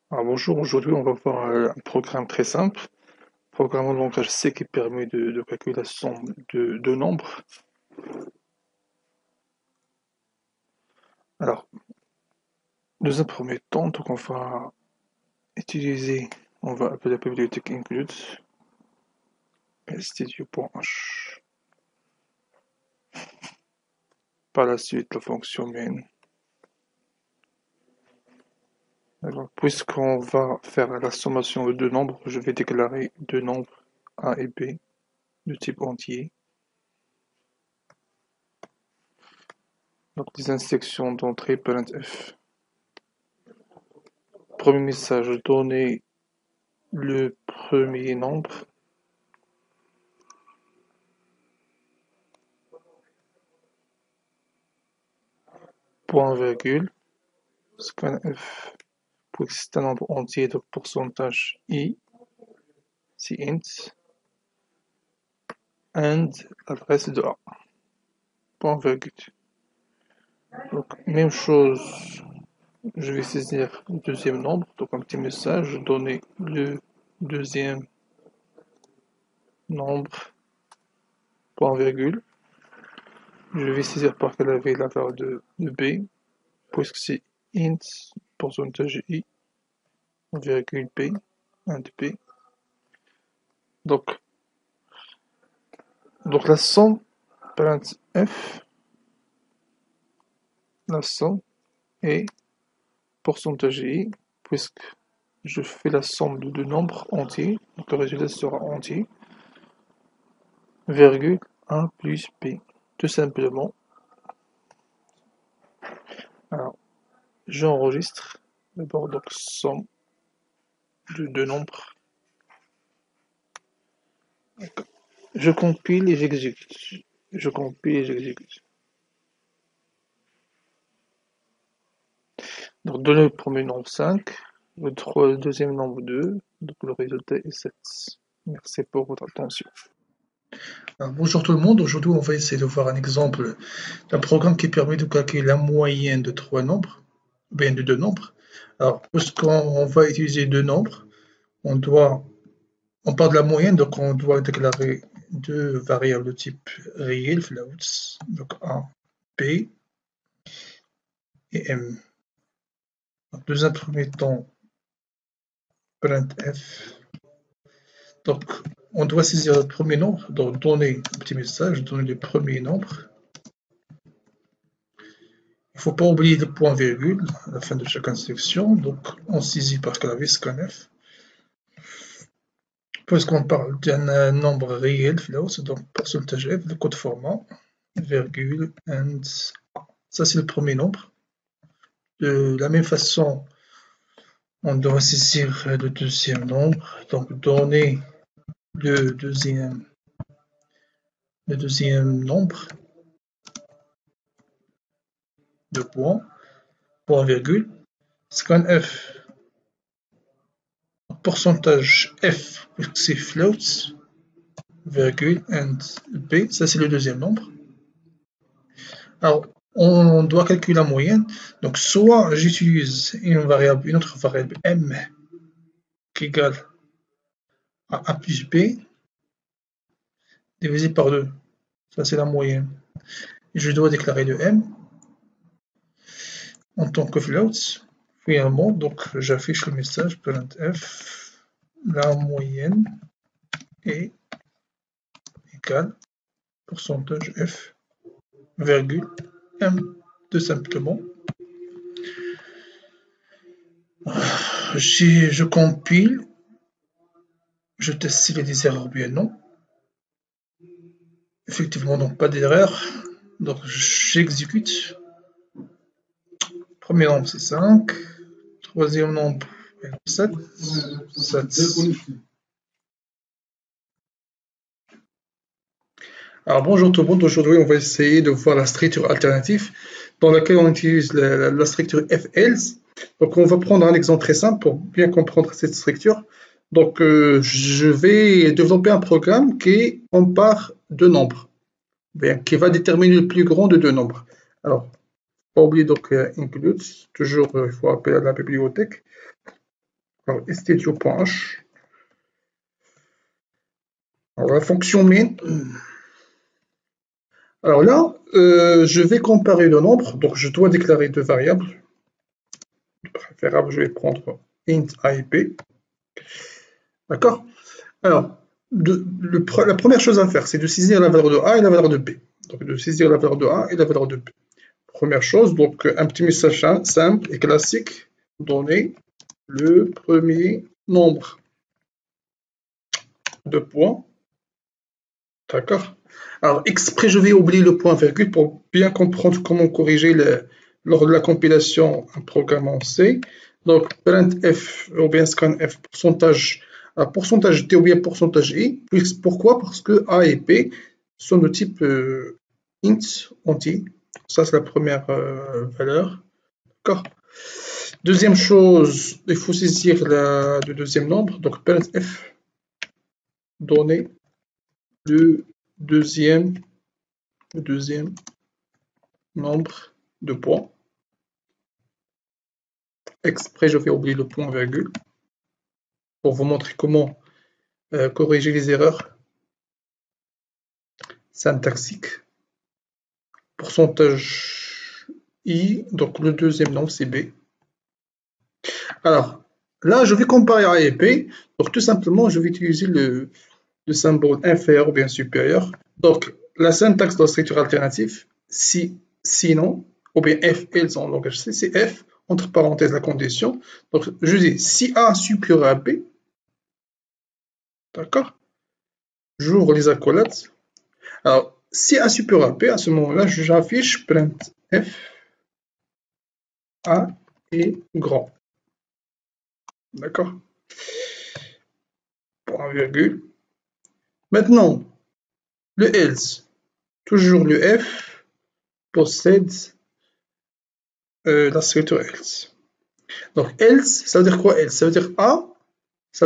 Alors bonjour, aujourd'hui on va voir un programme très simple, programme en langage C qui permet de calculer la somme de deux nombres. Alors, dans un premier temps, donc on va utiliser, on va appeler la bibliothèque include studio.h. Par la suite, la fonction main. Alors, puisqu'on va faire la sommation de deux nombres, je vais déclarer deux nombres A et B de type entier. Donc, des instructions d'entrée parentf. Premier message, donner le premier nombre, point virgule, scanf, pour que c'est un nombre entier, donc pourcentage i, si int, and l'adresse de a, point virgule. Donc, même chose, je vais saisir le deuxième nombre, donc un petit message, donner le deuxième nombre, point virgule. Je vais saisir par clavier la valeur de b, puisque c'est int, pourcentage i, virgule b, and b. Donc, la somme printf, la somme est pourcentage i, puisque je fais la somme de deux nombres entiers, donc le résultat sera entier, virgule 1 plus b, tout simplement. Alors, j'enregistre d'abord donc somme de deux nombres. Je compile et j'exécute. Je compile et j'exécute. Donc, donner le premier nombre 5, le deuxième nombre 2, donc le résultat est 7. Merci pour votre attention. Alors, bonjour tout le monde, aujourd'hui on va essayer de voir un exemple d'un programme qui permet de calculer la moyenne de trois nombres, ou bien de deux nombres. Alors, puisqu'on va utiliser deux nombres, on part de la moyenne, donc on doit déclarer deux variables de type réel, floats, donc A, B et M. Donc, dans un premier temps, printf. Donc, on doit saisir le premier nombre, donc donner un petit message, donner le premier nombre. Il ne faut pas oublier le point virgule à la fin de chaque instruction, donc on saisit par clavier scanf. Puisqu'on parle d'un nombre réel, float, donc pourcentage f, le code format, virgule, and ça c'est le premier nombre. De la même façon, on doit saisir le deuxième nombre, donc donner le deuxième nombre de points, point virgule, scanf, pourcentage f, c'est float, virgule, and b, ça c'est le deuxième nombre. Alors, on doit calculer la moyenne. Donc, soit j'utilise une autre variable m qui est égale à a plus b divisé par 2. Ça, c'est la moyenne. Et je dois déclarer le m en tant que float. Finalement, donc j'affiche le message printf, la moyenne est égale pourcentage f, virgule, m, tout simplement. Je compile, je teste s'il y a des erreurs bien non. Effectivement, donc pas d'erreur. Donc j'exécute. Premier nombre c'est 5. Troisième nombre 7. 7. Alors bonjour tout le monde, aujourd'hui on va essayer de voir la structure alternative dans laquelle on utilise la structure f-else. Donc on va prendre un exemple très simple pour bien comprendre cette structure. Donc je vais développer un programme qui compare deux nombres, bien, qui va déterminer le plus grand de deux nombres. Alors, pas oublier donc include, toujours il faut appeler à la bibliothèque. Alors, stdio.h. Alors, la fonction main. Alors là, je vais comparer le nombre. Donc, je dois déclarer deux variables. Préférable, je vais prendre int a et b. D'accord? Alors, la première chose à faire, c'est de saisir la valeur de a et la valeur de b. Donc, de saisir la valeur de a et la valeur de b. Première chose, donc un petit message simple et classique, donner le premier nombre de points. D'accord? Alors, exprès, je vais oublier le point virgule pour bien comprendre comment corriger lors de la compilation un programme en C. Donc, printf ou bien scanf, pourcentage t ou bien pourcentage i. Pourquoi? Parce que a et b sont de type int, entier. Ça, c'est la première valeur. D'accord? Deuxième chose, il faut saisir le deuxième nombre. Donc, printf, donner le deuxième nombre de points. Exprès, je vais oublier le point virgule pour vous montrer comment corriger les erreurs syntaxiques. Pourcentage i, donc le deuxième nombre c'est b. Alors, là, je vais comparer a et b. Donc, tout simplement, je vais utiliser le symbole inférieur ou bien supérieur. Donc, la syntaxe de la structure alternative, sinon, ou bien f, else en langage C, c'est f, entre parenthèses la condition. Donc, je dis si A supérieur à B, d'accord, j'ouvre les accolades. Alors, si A supérieur à B, à ce moment-là, j'affiche printf A est grand. D'accord? Point virgule. Maintenant, le else, toujours le f possède la structure else. Donc, else, ça veut dire quoi else? Ça veut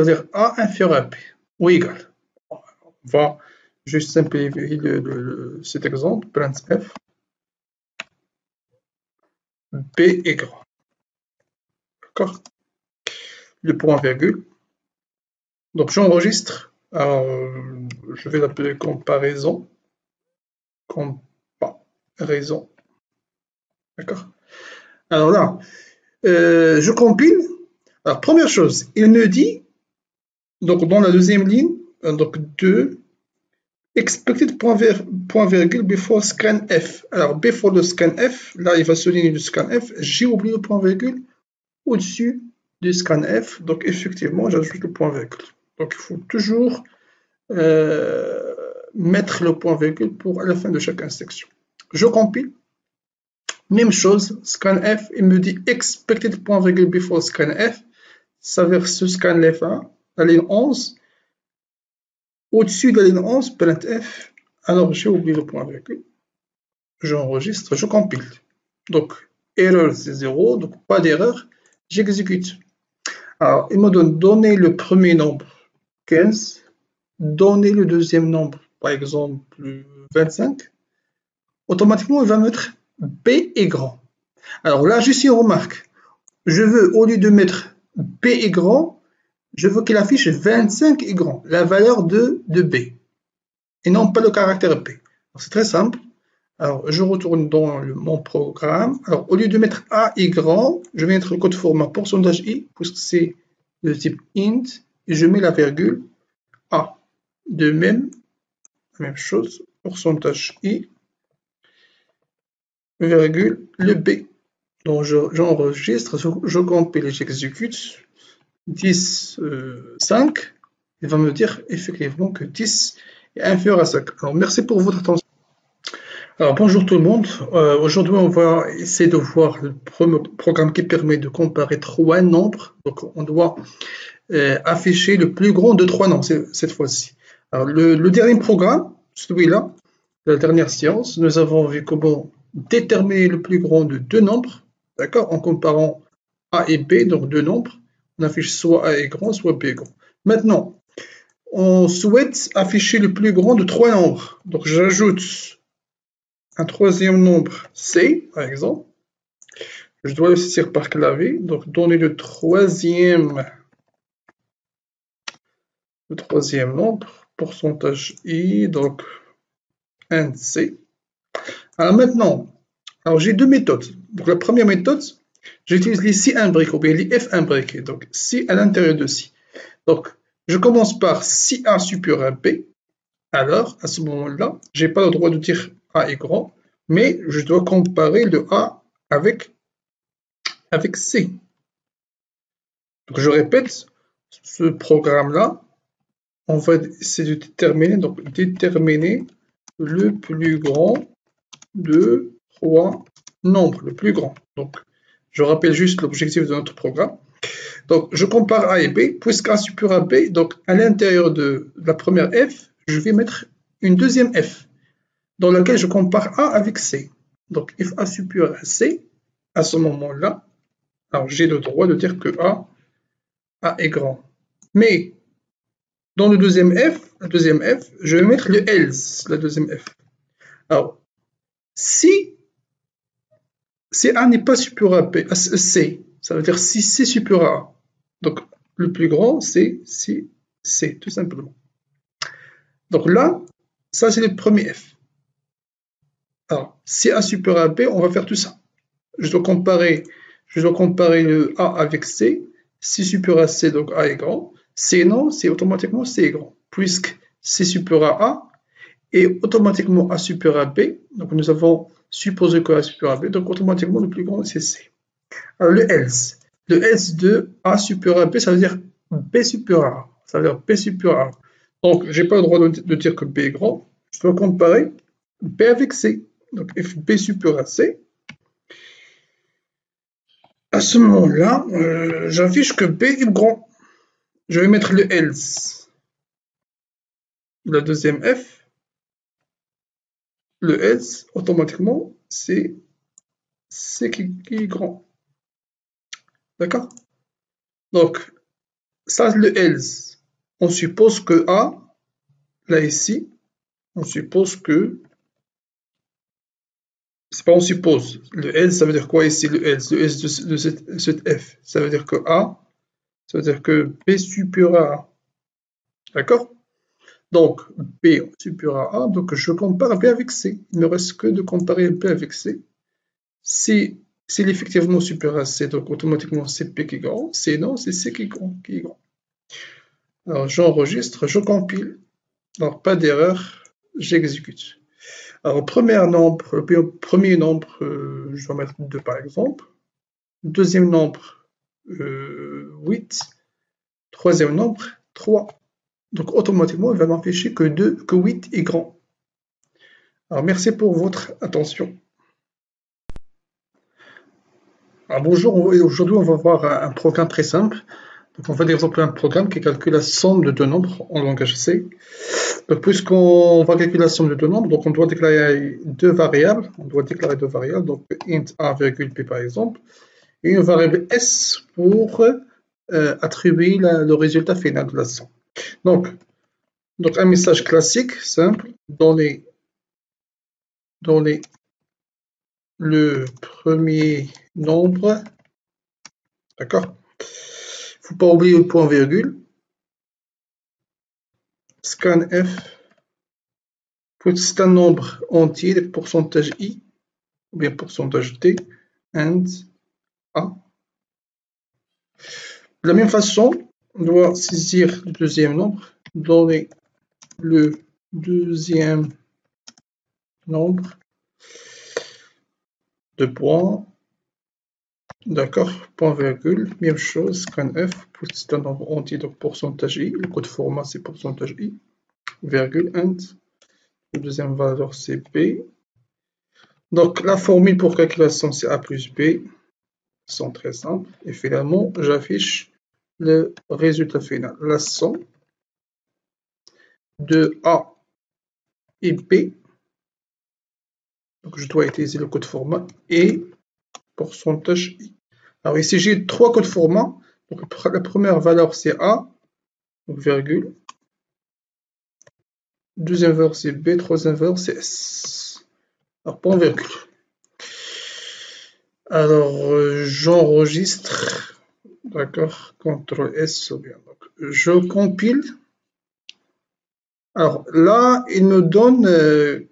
dire A inférieur à B, ou égal. On va juste simplifier cet exemple, printf B est grand. D'accord? Le point virgule. Donc, j'enregistre. Je vais l'appeler comparaison. Comparaison. D'accord? Alors là, je compile. Alors, première chose, il me dit, donc dans la deuxième ligne, donc 2, expected point virgule before scanf. Alors, before le scanf, là, il va souligner le scanf. J'ai oublié le point virgule au-dessus du scanf. Donc, effectivement, j'ajoute le point virgule. Donc, il faut toujours mettre le point virgule pour à la fin de chaque instruction. Je compile. Même chose, scanf, il me dit expected point virgule before scanf. Ça veut dire ce scanf 1, la ligne 11. Au-dessus de la ligne 11, printf. Alors, j'ai oublié le point virgule. J'enregistre, je compile. Donc, erreur, c'est 0, donc pas d'erreur. J'exécute. Alors, il me donner le premier nombre, 15. Donner le deuxième nombre, par exemple 25. Automatiquement, il va mettre B est grand. Alors là, juste une remarque. Je veux, au lieu de mettre B est grand, je veux qu'il affiche 25 est grand, la valeur de B, et non pas le caractère B. C'est très simple. Alors, je retourne dans mon programme. Alors, au lieu de mettre A est grand, je vais mettre le code format pourcentage i, puisque c'est de type int, et je mets la virgule A. De même, même chose, pourcentage i, virgule, le B. Donc, j'enregistre, je compile et j'exécute. 10, 5, il va me dire effectivement que 10 est inférieur à 5. Alors, merci pour votre attention. Alors, bonjour tout le monde. Aujourd'hui, on va essayer de voir le programme qui permet de comparer trois nombres. Donc, on doit afficher le plus grand de trois nombres cette fois-ci. Alors, le dernier programme, celui-là, la dernière séance, nous avons vu comment déterminer le plus grand de deux nombres, d'accord, en comparant A et B, donc deux nombres. On affiche soit A est grand, soit B est grand. Maintenant, on souhaite afficher le plus grand de trois nombres. Donc, j'ajoute un troisième nombre C, par exemple. Je dois le saisir par clavier. Donc, donner le troisième le troisième nombre, pourcentage I, donc int C. Alors maintenant, j'ai deux méthodes. Donc la première méthode, j'utilise les si imbriqués ou bien les f imbriqués. Donc si à l'intérieur de si. Donc je commence par si A supérieur à B. Alors à ce moment-là, j'ai pas le droit de dire A est grand, mais je dois comparer le A avec C. Donc je répète, ce programme-là, on va essayer de déterminer le plus grand de trois nombres, le plus grand. Donc, je rappelle juste l'objectif de notre programme. Donc, je compare A et B, puisqu'A supérieur à B, donc à l'intérieur de la première F, je vais mettre une deuxième F, dans laquelle je compare A avec C. Donc, if A supérieur à C, à ce moment-là, alors j'ai le droit de dire que A est grand. Mais, dans le deuxième F, je vais mettre le else, la deuxième F. Alors, si A n'est pas supérieur à C, ça veut dire si C supérieur à A. Donc, le plus grand, c'est si C, tout simplement. Donc là, ça c'est le premier F. Alors, si A supérieur à B, on va faire tout ça. Je dois comparer le A avec C. Si supérieur à C, donc A est grand. C non, c'est automatiquement C est grand. Puisque C supérieur à A et automatiquement A supérieur à B. Donc nous avons supposé que A supérieur à B, donc automatiquement le plus grand c'est C. Alors le else. Le else de A supérieur à B, ça veut dire B supérieur à A. Ça veut dire B supérieur à A. Donc j'ai pas le droit de dire que B est grand. Je dois comparer B avec C. Donc if B supérieur à C, à ce moment-là, j'affiche que B est grand. Je vais mettre le else. La deuxième F, le else, automatiquement, c'est C qui est grand. D'accord? Donc, ça, le else. On suppose que A, là ici, on suppose que. C'est pas on suppose. Le else, ça veut dire quoi ici, le else? Le else de cette F. Ça veut dire que A, ça veut dire que B supérieur à A. D'accord? Donc, B supérieur à A, donc je compare B avec C. Il ne reste que de comparer B avec C. Si s'il est effectivement supérieur à C, donc automatiquement c'est P qui est grand. C non, c'est C qui est grand. Alors j'enregistre, je compile. Alors pas d'erreur, j'exécute. Alors premier nombre, je vais mettre 2 par exemple. Deuxième nombre, 8. Troisième nombre, 3. Donc automatiquement, il va m'afficher que 8 est grand. Alors merci pour votre attention. Alors bonjour, aujourd'hui on va voir un programme très simple. Donc on va développer un programme qui calcule la somme de deux nombres en langage C. Donc puisqu'on va calculer la somme de deux nombres, donc on doit déclarer deux variables. Donc int a, p par exemple, et une variable s pour attribuer le résultat final de la somme. Donc un message classique, simple, donner le premier nombre, d'accord? Il ne faut pas oublier le point virgule. Scanf, c'est un nombre entier, le pourcentage i, ou bien pourcentage t, and a. De la même façon, on doit saisir le deuxième nombre, donner le deuxième nombre de points, d'accord, point virgule, même chose, scanf, c'est un nombre entier, donc pourcentage i, le code format c'est pourcentage i, virgule, and, la deuxième valeur c'est b. Donc la formule pour calculer la somme c'est a plus b, sont très simples, et finalement j'affiche le résultat final, la somme de a et b. Donc je dois utiliser le code format et pourcentage i. Alors ici j'ai trois codes format. Donc la première valeur c'est a, donc virgule. Deuxième valeur c'est b, troisième valeur c'est s. Alors point virgule. Alors j'enregistre, d'accord, CTRL S, donc je compile Alors là, il me donne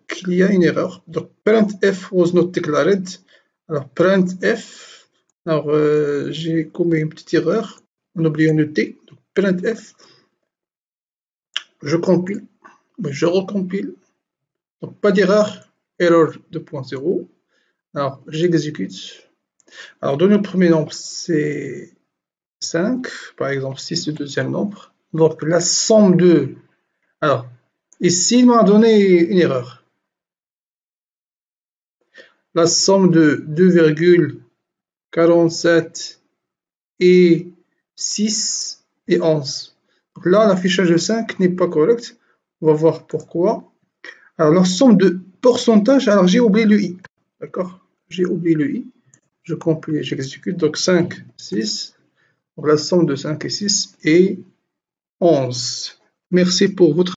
qu'il y a une erreur. Donc, printf was not declared. Alors, printf, alors j'ai commis une petite erreur en oubliant le T. Donc, printf, je compile, je recompile. Donc, pas d'erreur, erreur 2.0. Alors, j'exécute. Alors, dans le premier nombre, c'est 5, par exemple, 6 le deuxième nombre. Donc, la somme de... Alors, ici, il m'a donné une erreur. La somme de 2,47 et 6 et 11. Donc là, l'affichage de 5 n'est pas correct. On va voir pourquoi. Alors, la somme de pourcentage, alors j'ai oublié le i. D'accord? J'ai oublié le i. Je compile, j'exécute. Donc 5, 6. Donc la somme de 5 et 6 est 11. Merci pour votre